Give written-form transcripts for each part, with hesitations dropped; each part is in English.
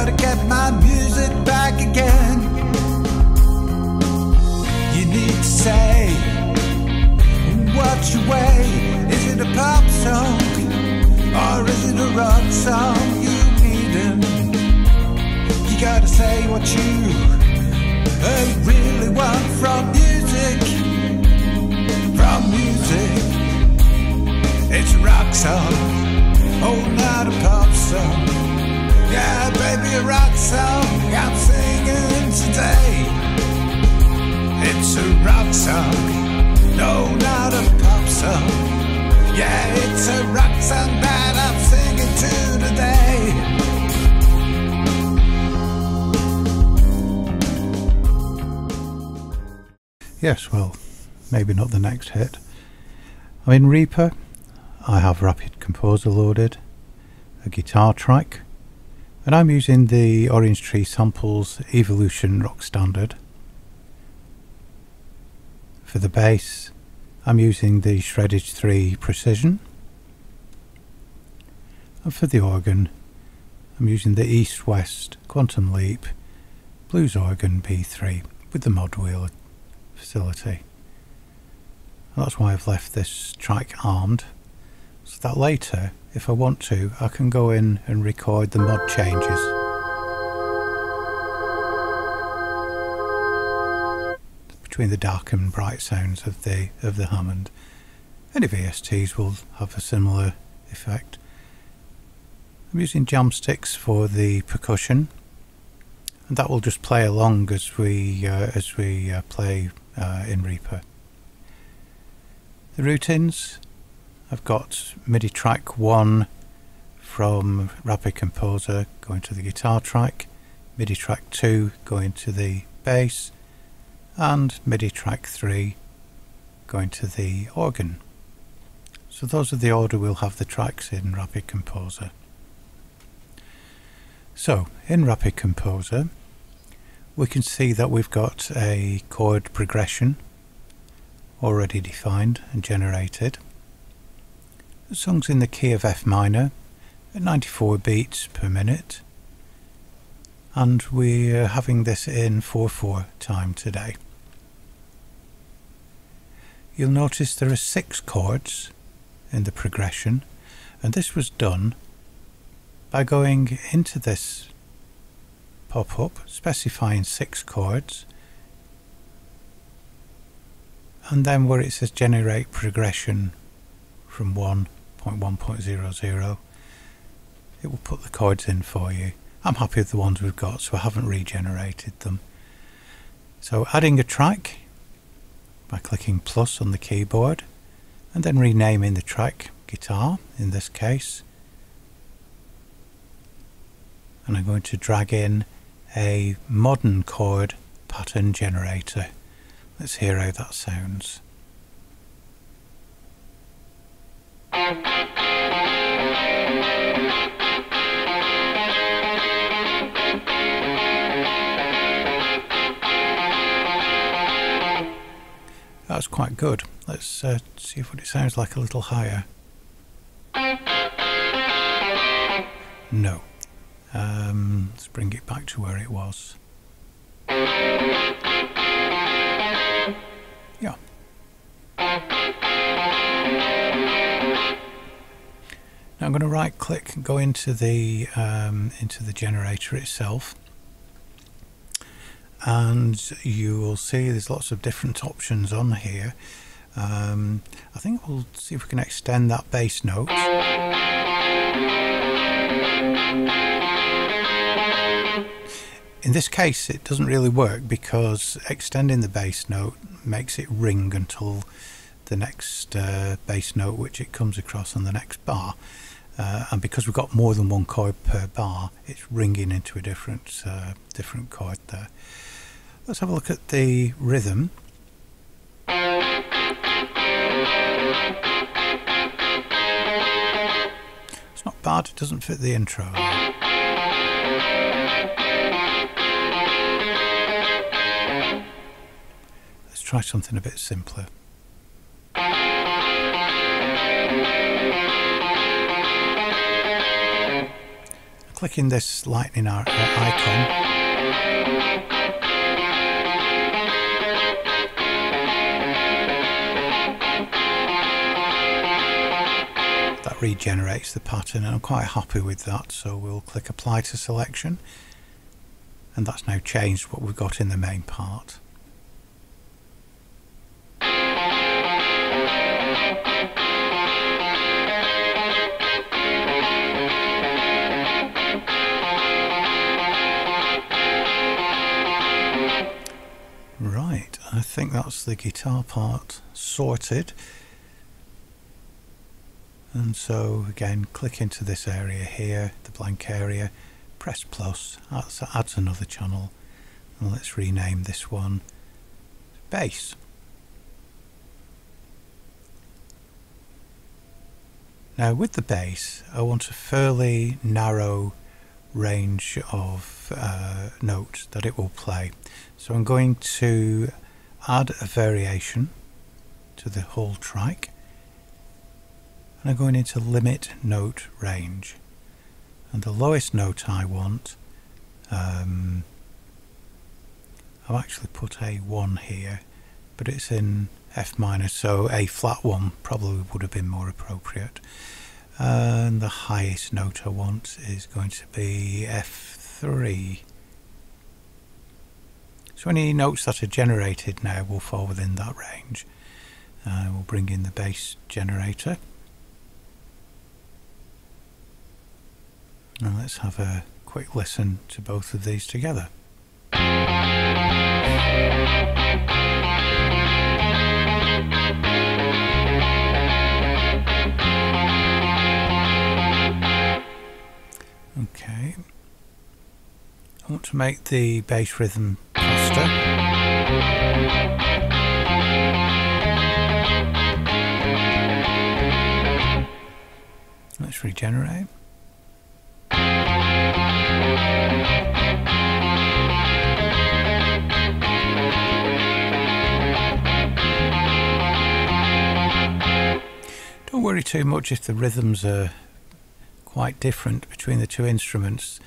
gotta get my music back again. You need to say, what's your way? Is it a pop song, or is it a rock song you needin'? You gotta say what you really want from music. From music, it's a rock song, oh, not a pop song. Yeah, baby, a rock song I'm singing today. It's a rock song, no, not a pop song. Yeah, it's a rock song that I'm singing to today. Yes, well, maybe not the next hit. I'm in Reaper. I have Rapid Composer loaded, a guitar track, and I'm using the Orange Tree Samples Evolution Rock Standard. For the bass, I'm using the Shreddage 3 Precision, and for the organ, I'm using the East-West Quantum Leap Blues Organ B3 with the mod wheel facility. And that's why I've left this track armed, so that later, if I want to, I can go in and record the mod changes. Between the dark and bright sounds of the Hammond. Any VSTs will have a similar effect. I'm using Jamstix for the percussion, and that will just play along as we play in Reaper. The routines, I've got MIDI track 1 from Rapid Composer going to the guitar track, MIDI track 2 going to the bass, and MIDI track 3 going to the organ. So those are the order we'll have the tracks in Rapid Composer. So in Rapid Composer we can see that we've got a chord progression already defined and generated. The song's in the key of F minor at 94 beats per minute, and we're having this in 4/4 time today. You'll notice there are 6 chords in the progression, and this was done by going into this pop-up specifying 6 chords, and then where it says generate progression from 1.1.00, it will put the chords in for you. I'm happy with the ones we've got, so I haven't regenerated them. So adding a track by clicking plus on the keyboard and then renaming the track guitar in this case, and I'm going to drag in a modern chord pattern generator. Let's hear how that sounds. That's quite good. Let's see what it sounds like a little higher. No. Let's bring it back to where it was. Yeah. Now I'm going to right click and go into the generator itself, and you will see there's lots of different options on here. I think we'll see if we can extend that bass note. In this case it doesn't really work because extending the bass note makes it ring until the next bass note which it comes across on the next bar, and because we've got more than one chord per bar, it's ringing into a different chord there. Let's have a look at the rhythm. It's not bad, it doesn't fit the intro. Let's try something a bit simpler. clicking this lightning icon, that regenerates the pattern, and I'm quite happy with that, so we'll click apply to selection, and that's now changed what we've got in the main part. Right, I think that's the guitar part sorted. And so again, click into this area here, the blank area, press plus, that adds another channel, and let's rename this one bass. Now with the bass, I want a fairly narrow range of notes that it will play. So I'm going to add a variation to the whole track, and I'm going into limit note range, and the lowest note I want, I've actually put a 1 here, but it's in F minor, so a flat 1 probably would have been more appropriate. And the highest note I want is going to be F3. So any notes that are generated now will fall within that range. We'll bring in the bass generator. Now let's have a quick listen to both of these together. Okay, I want to make the bass rhythm faster. Let's regenerate. Don't worry too much if the rhythms are quite different between the two instruments.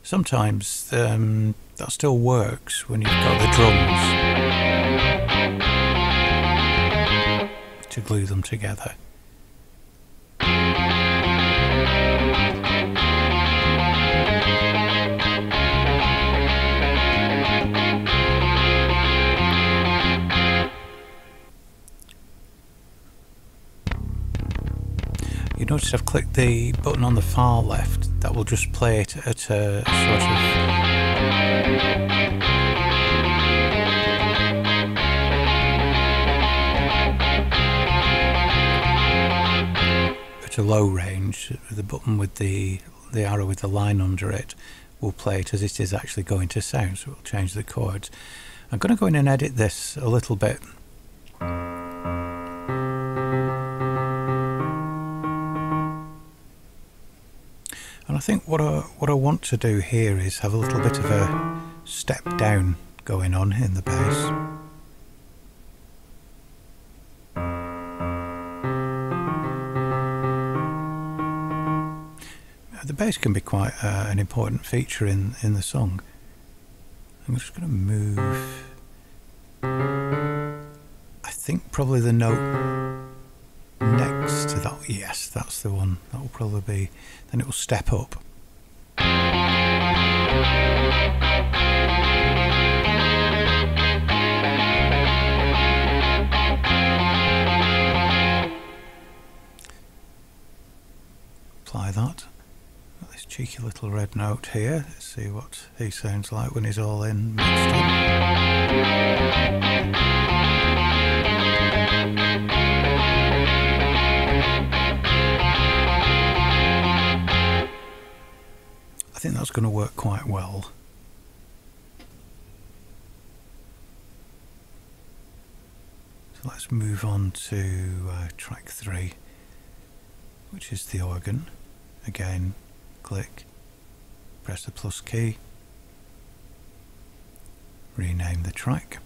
Sometimes that still works when you've got the drums to glue them together. You notice I've clicked the button on the far left. That will just play it at a sort of at a low range. The button with the arrow with the line under it will play it as it is actually going to sound, so it will change the chords. I'm going to go in and edit this a little bit. And I think what I want to do here is have a little bit of a step down going on in the bass. The bass can be quite an important feature in the song. I'm just going to move, I think probably the note next to that. Yes, that's the one. That will probably be, then it will step up. Apply that. Got this cheeky little red note here. Let's see what he sounds like when he's all in mixed up. I think that's going to work quite well. So let's move on to track 3, which is the organ. Again, click, press the plus key, rename the track.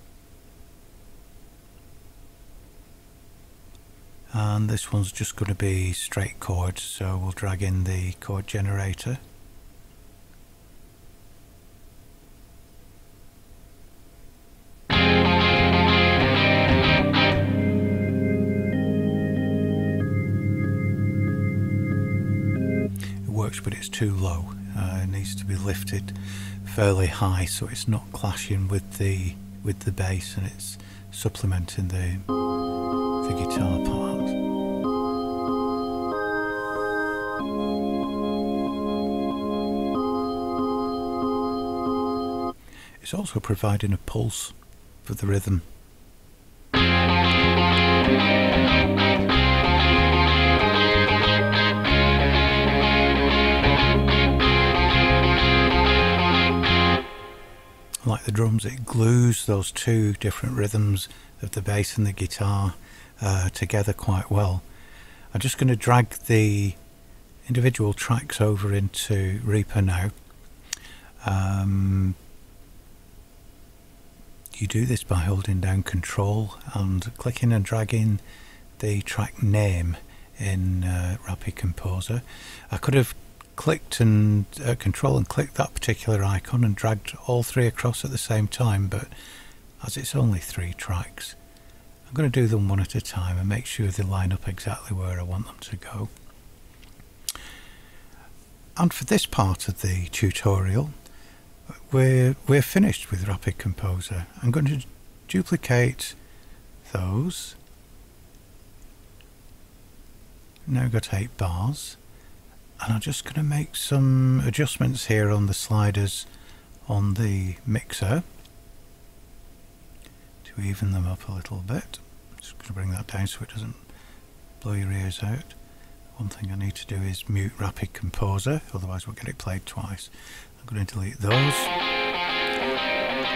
And this one's just going to be straight chords, so we'll drag in the chord generator. works, but it's too low. It needs to be lifted fairly high so it's not clashing with the bass, and it's supplementing the guitar part. It's also providing a pulse for the rhythm. Like the drums, it glues those two different rhythms of the bass and the guitar together quite well. I'm just going to drag the individual tracks over into Reaper now. You do this by holding down Control and clicking and dragging the track name in Rapid Composer. I could have clicked and Control and clicked that particular icon and dragged all three across at the same time, but as it's only 3 tracks, I'm going to do them one at a time and make sure they line up exactly where I want them to go. And for this part of the tutorial, we're finished with Rapid Composer. I'm going to duplicate those. Now we've got 8 bars. And I'm just going to make some adjustments here on the sliders on the mixer to even them up a little bit. I'm just going to bring that down so it doesn't blow your ears out. One thing I need to do is mute Rapid Composer, otherwise we'll get it played twice. I'm going to delete those.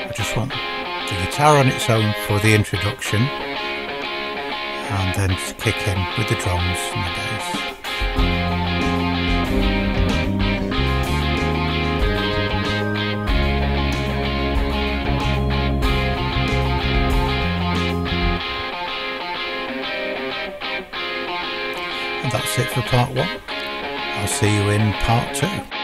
I just want the guitar on its own for the introduction, and then just kick in with the drums and the bass. And that's it for part 1. I'll see you in part 2.